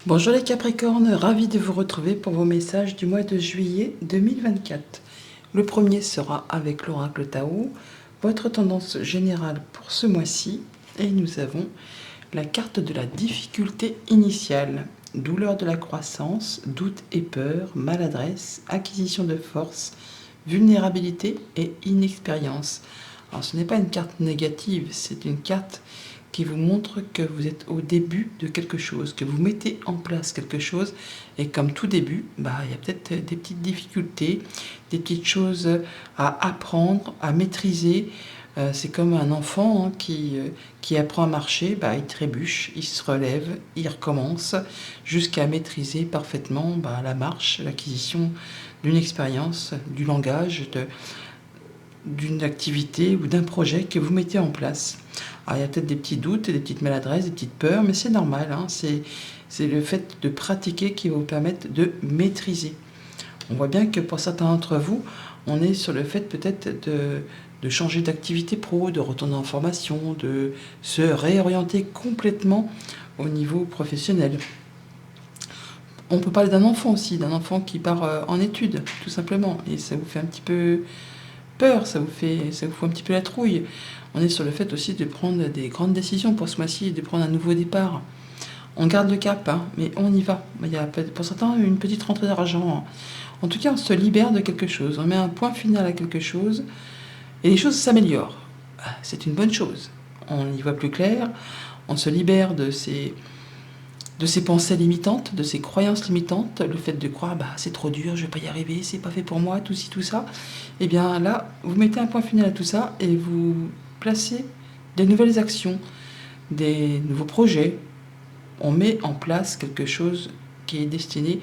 Bonjour les Capricornes, ravi de vous retrouver pour vos messages du mois de juillet 2024. Le premier sera avec l'oracle Tao, votre tendance générale pour ce mois-ci, et nous avons la carte de la difficulté initiale, douleur de la croissance, doute et peur, maladresse, acquisition de force, vulnérabilité et inexpérience. Alors ce n'est pas une carte négative, c'est une carte qui vous montre que vous êtes au début de quelque chose, que vous mettez en place quelque chose, et comme tout début, il y a peut-être des petites difficultés, des petites choses à apprendre, à maîtriser. C'est comme un enfant qui apprend à marcher, il trébuche, il se relève, il recommence, jusqu'à maîtriser parfaitement la marche, l'acquisition d'une expérience, du langage, d'une activité ou d'un projet que vous mettez en place. Alors, il y a peut-être des petits doutes, des petites maladresses, des petites peurs, mais c'est normal, c'est le fait de pratiquer qui va vous permettre de maîtriser. On voit bien que pour certains d'entre vous, on est sur le fait peut-être de changer d'activité pro, de retourner en formation, de se réorienter complètement au niveau professionnel. On peut parler d'un enfant aussi, d'un enfant qui part en études, tout simplement, et ça vous fait un petit peu peur, ça vous fout un petit peu la trouille. On est sur le fait aussi de prendre des grandes décisions pour ce mois-ci, de prendre un nouveau départ. On garde le cap, mais on y va. Il y a pour certains une petite rentrée d'argent. En tout cas, on se libère de quelque chose, on met un point final à quelque chose, et les choses s'améliorent. C'est une bonne chose. On y voit plus clair, on se libère de ces pensées limitantes, de ces croyances limitantes, le fait de croire c'est trop dur, je vais pas y arriver, c'est pas fait pour moi, tout ci, tout ça. Et bien là, vous mettez un point final à tout ça et vous placez des nouvelles actions, des nouveaux projets. On met en place quelque chose qui est destiné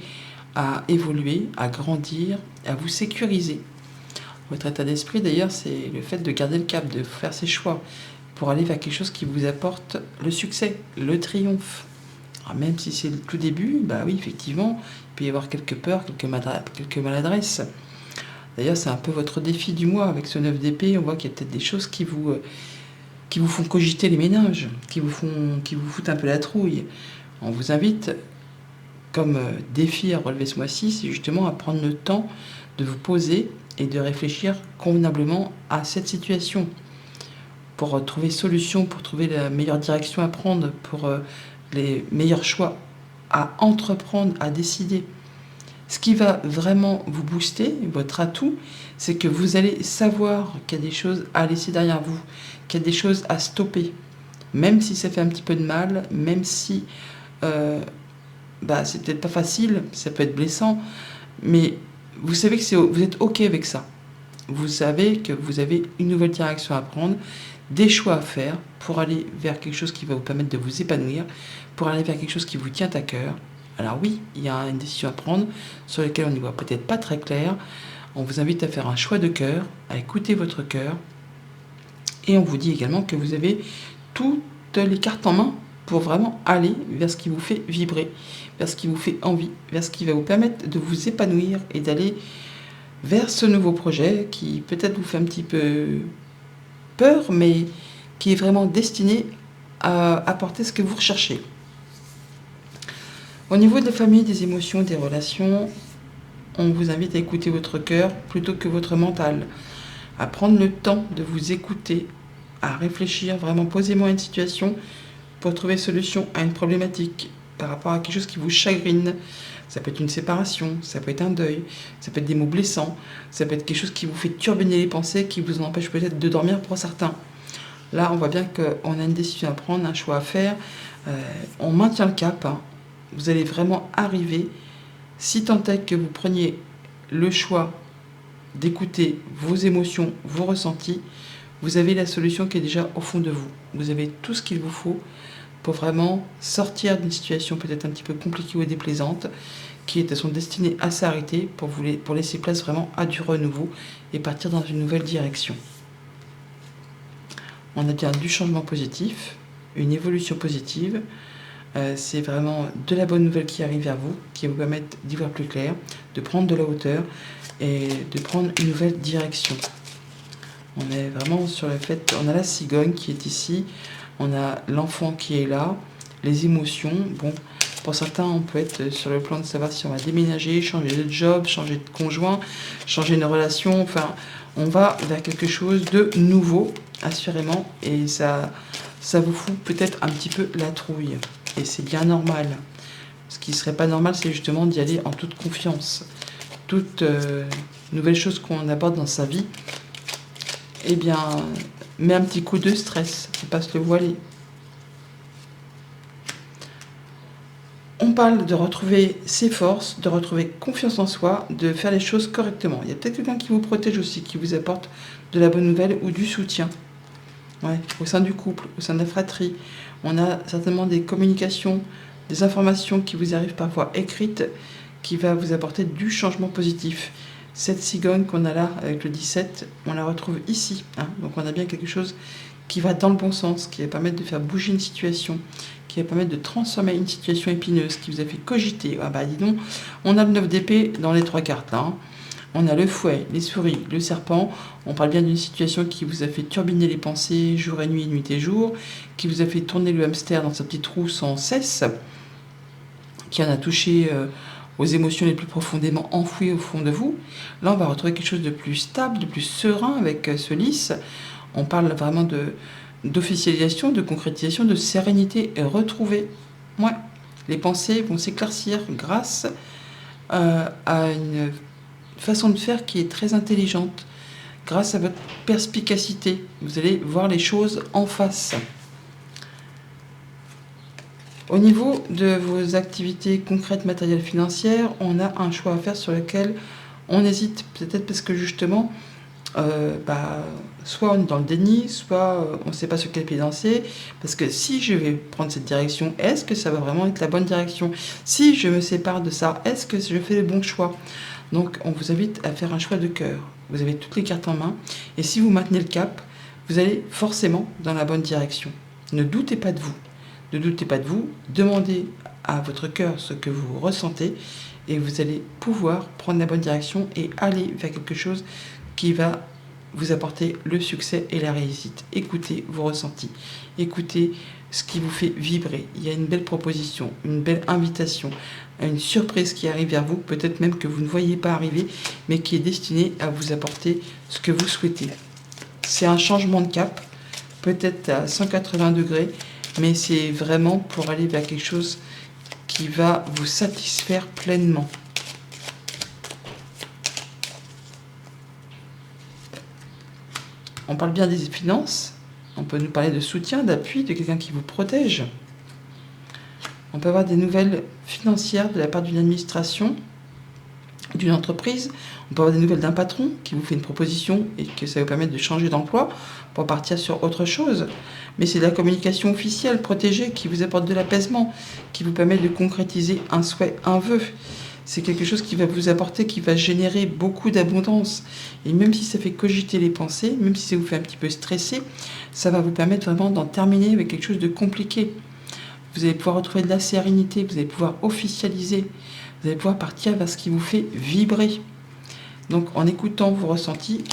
à évoluer, à grandir, à vous sécuriser. Votre état d'esprit d'ailleurs, c'est le fait de garder le cap, de faire ses choix pour aller vers quelque chose qui vous apporte le succès, le triomphe. Alors même si c'est le tout début, oui, effectivement, il peut y avoir quelques peurs, quelques maladresses. D'ailleurs, c'est un peu votre défi du mois avec ce 9 d'épée. On voit qu'il y a peut-être des choses qui vous font cogiter les méninges, qui vous foutent un peu la trouille. On vous invite, comme défi à relever ce mois-ci, c'est justement à prendre le temps de vous poser et de réfléchir convenablement à cette situation pour trouver solution, pour trouver la meilleure direction à prendre, pour les meilleurs choix à entreprendre, à décider. Ce qui va vraiment vous booster, votre atout, c'est que vous allez savoir qu'il y a des choses à laisser derrière vous, qu'il y a des choses à stopper. Même si ça fait un petit peu de mal, même si c'est peut-être pas facile, ça peut être blessant, mais vous savez que vous êtes OK avec ça. Vous savez que vous avez une nouvelle direction à prendre, des choix à faire pour aller vers quelque chose qui va vous permettre de vous épanouir, pour aller vers quelque chose qui vous tient à cœur. Alors oui, il y a une décision à prendre sur laquelle on n'y voit peut-être pas très clair. On vous invite à faire un choix de cœur, à écouter votre cœur. Et on vous dit également que vous avez toutes les cartes en main pour vraiment aller vers ce qui vous fait vibrer, vers ce qui vous fait envie, vers ce qui va vous permettre de vous épanouir et d'aller vers ce nouveau projet qui peut-être vous fait un petit peu peur, mais qui est vraiment destiné à apporter ce que vous recherchez. Au niveau de la famille, des émotions, des relations, on vous invite à écouter votre cœur plutôt que votre mental, à prendre le temps de vous écouter, à réfléchir vraiment posément à une situation pour trouver solution à une problématique par rapport à quelque chose qui vous chagrine. Ça peut être une séparation, ça peut être un deuil, ça peut être des mots blessants, ça peut être quelque chose qui vous fait turbiner les pensées, qui vous empêche peut-être de dormir pour certains. Là, on voit bien qu'on a une décision à prendre, un choix à faire. On maintient le cap. Vous allez vraiment arriver, si tant est que vous preniez le choix d'écouter vos émotions, vos ressentis, vous avez la solution qui est déjà au fond de vous. Vous avez tout ce qu'il vous faut pour vraiment sortir d'une situation peut-être un petit peu compliquée ou déplaisante, qui est de son destinée à s'arrêter pour laisser place vraiment à du renouveau et partir dans une nouvelle direction. On a bien du changement positif, une évolution positive. C'est vraiment de la bonne nouvelle qui arrive vers vous, qui va vous permettre d'y voir plus clair, de prendre de la hauteur et de prendre une nouvelle direction. On est vraiment sur le fait, on a la cigogne qui est ici, on a l'enfant qui est là, les émotions, Pour certains, on peut être sur le plan de savoir si on va déménager, changer de job, changer de conjoint, changer de relation. Enfin, on va vers quelque chose de nouveau, assurément. Et ça vous fout peut-être un petit peu la trouille. Et c'est bien normal. Ce qui ne serait pas normal, c'est justement d'y aller en toute confiance. Toute nouvelle chose qu'on aborde dans sa vie, eh bien, met un petit coup de stress. Il faut pas se le voiler. On parle de retrouver ses forces, de retrouver confiance en soi, de faire les choses correctement. Il y a peut-être quelqu'un qui vous protège aussi, qui vous apporte de la bonne nouvelle ou du soutien. Ouais, au sein du couple, au sein de la fratrie. On a certainement des communications, des informations qui vous arrivent par voie écrite, qui va vous apporter du changement positif. Cette cigogne qu'on a là avec le 17, on la retrouve ici. Hein. Donc on a bien quelque chose qui va dans le bon sens, qui va permettre de faire bouger une situation, qui va permettre de transformer une situation épineuse, qui vous a fait cogiter. Ah bah dis donc, on a le 9 d'épée dans les 3 cartes là. Hein. On a le fouet, les souris, le serpent. On parle bien d'une situation qui vous a fait turbiner les pensées jour et nuit et jour, qui vous a fait tourner le hamster dans sa petite roue sans cesse, qui en a touché aux émotions les plus profondément enfouies au fond de vous. Là, on va retrouver quelque chose de plus stable, de plus serein avec ce lys. On parle vraiment d'officialisation, de concrétisation, de sérénité retrouvée. Ouais. Les pensées vont s'éclaircir grâce à une façon de faire qui est très intelligente. Grâce à votre perspicacité, vous allez voir les choses en face. Au niveau de vos activités concrètes, matérielles, financières, on a un choix à faire sur lequel on hésite. Peut-être parce que justement, soit on est dans le déni, soit on ne sait pas sur quel pied danser. Parce que si je vais prendre cette direction, est-ce que ça va vraiment être la bonne direction? Si je me sépare de ça, est-ce que je fais le bon choix? Donc on vous invite à faire un choix de cœur. Vous avez toutes les cartes en main. Et si vous maintenez le cap, vous allez forcément dans la bonne direction. Ne doutez pas de vous. Ne doutez pas de vous. Demandez à votre cœur ce que vous ressentez. Et vous allez pouvoir prendre la bonne direction et aller vers quelque chose qui va vous apporter le succès et la réussite. Écoutez vos ressentis. Écoutez ce qui vous fait vibrer. Il y a une belle proposition, une belle invitation, une surprise qui arrive vers vous, peut-être même que vous ne voyez pas arriver, mais qui est destinée à vous apporter ce que vous souhaitez. C'est un changement de cap, peut-être à 180 degrés, mais c'est vraiment pour aller vers quelque chose qui va vous satisfaire pleinement. On parle bien des finances, on peut nous parler de soutien, d'appui, de quelqu'un qui vous protège. On peut avoir des nouvelles financières de la part d'une administration, d'une entreprise. On peut avoir des nouvelles d'un patron qui vous fait une proposition et que ça vous permet de changer d'emploi pour partir sur autre chose. Mais c'est de la communication officielle, protégée, qui vous apporte de l'apaisement, qui vous permet de concrétiser un souhait, un vœu. C'est quelque chose qui va vous apporter, qui va générer beaucoup d'abondance. Et même si ça fait cogiter les pensées, même si ça vous fait un petit peu stresser, ça va vous permettre vraiment d'en terminer avec quelque chose de compliqué. Vous allez pouvoir retrouver de la sérénité, vous allez pouvoir officialiser, vous allez pouvoir partir vers ce qui vous fait vibrer. Donc en écoutant vos ressentis,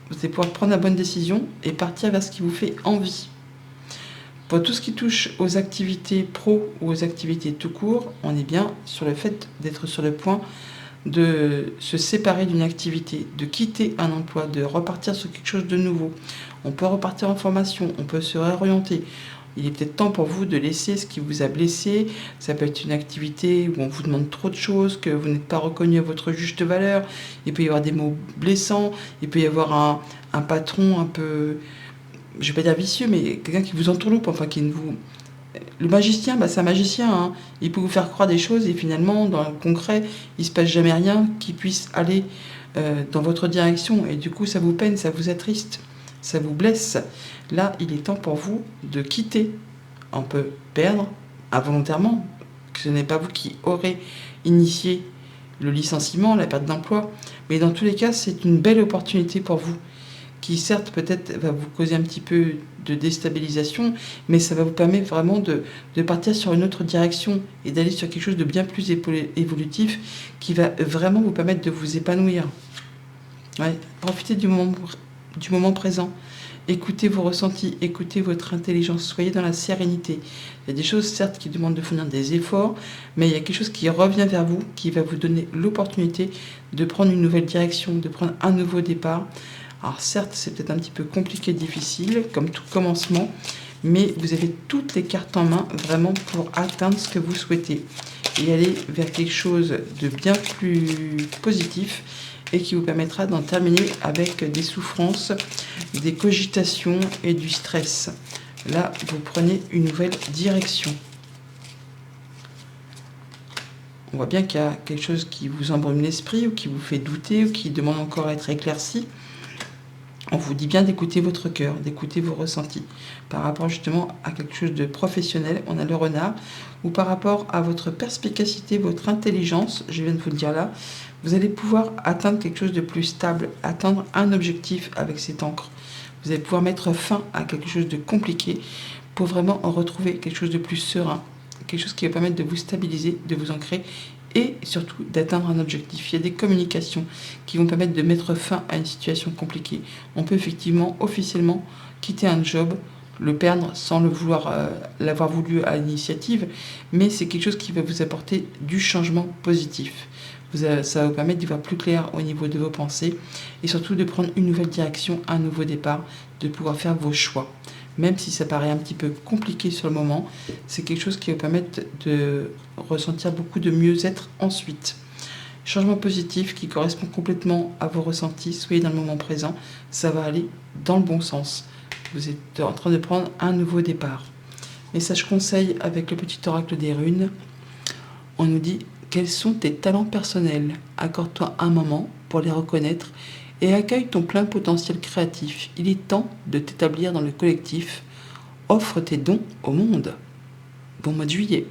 vous allez pouvoir prendre la bonne décision et partir vers ce qui vous fait envie. Pour tout ce qui touche aux activités pro ou aux activités tout court, on est bien sur le fait d'être sur le point de se séparer d'une activité, de quitter un emploi, de repartir sur quelque chose de nouveau. On peut repartir en formation, on peut se réorienter. Il est peut-être temps pour vous de laisser ce qui vous a blessé. Ça peut être une activité où on vous demande trop de choses, que vous n'êtes pas reconnu à votre juste valeur. Il peut y avoir des mots blessants. Il peut y avoir un patron un peu, je ne vais pas dire vicieux, mais quelqu'un qui vous entourloupe, enfin qui ne vous... Le magicien, c'est un magicien. Hein. Il peut vous faire croire des choses et finalement, dans le concret, il ne se passe jamais rien qui puisse aller dans votre direction. Et du coup, ça vous peine, ça vous attriste, ça vous blesse. Là, il est temps pour vous de quitter. On peut perdre involontairement, que ce n'est pas vous qui aurez initié le licenciement, la perte d'emploi. Mais dans tous les cas, c'est une belle opportunité pour vous, qui certes peut-être va vous causer un petit peu de déstabilisation, mais ça va vous permettre vraiment de partir sur une autre direction et d'aller sur quelque chose de bien plus évolutif qui va vraiment vous permettre de vous épanouir. Ouais, profitez du moment présent. Écoutez vos ressentis, écoutez votre intelligence, soyez dans la sérénité. Il y a des choses certes qui demandent de fournir des efforts, mais il y a quelque chose qui revient vers vous, qui va vous donner l'opportunité de prendre une nouvelle direction, de prendre un nouveau départ. Alors certes, c'est peut-être un petit peu compliqué, difficile, comme tout commencement, mais vous avez toutes les cartes en main vraiment pour atteindre ce que vous souhaitez et aller vers quelque chose de bien plus positif et qui vous permettra d'en terminer avec des souffrances, des cogitations et du stress. Là, vous prenez une nouvelle direction. On voit bien qu'il y a quelque chose qui vous embrume l'esprit ou qui vous fait douter ou qui demande encore à être éclairci. On vous dit bien d'écouter votre cœur, d'écouter vos ressentis. Par rapport justement à quelque chose de professionnel, on a le renard, ou par rapport à votre perspicacité, votre intelligence, je viens de vous le dire là, vous allez pouvoir atteindre quelque chose de plus stable, atteindre un objectif avec cette encre. Vous allez pouvoir mettre fin à quelque chose de compliqué pour vraiment en retrouver quelque chose de plus serein, quelque chose qui va permettre de vous stabiliser, de vous ancrer et surtout d'atteindre un objectif. Il y a des communications qui vont permettre de mettre fin à une situation compliquée. On peut effectivement, officiellement, quitter un job, le perdre sans le vouloir, l'avoir voulu à l'initiative, mais c'est quelque chose qui va vous apporter du changement positif. Ça va vous permettre d'y voir plus clair au niveau de vos pensées et surtout de prendre une nouvelle direction, un nouveau départ, de pouvoir faire vos choix. Même si ça paraît un petit peu compliqué sur le moment, c'est quelque chose qui va vous permettre de ressentir beaucoup de mieux-être ensuite. Changement positif qui correspond complètement à vos ressentis, soyez dans le moment présent, ça va aller dans le bon sens. Vous êtes en train de prendre un nouveau départ. Message conseil avec le petit oracle des runes. On nous dit: quels sont tes talents personnels? Accorde-toi un moment pour les reconnaître et accueille ton plein potentiel créatif. Il est temps de t'établir dans le collectif. Offre tes dons au monde. Bon mois de juillet.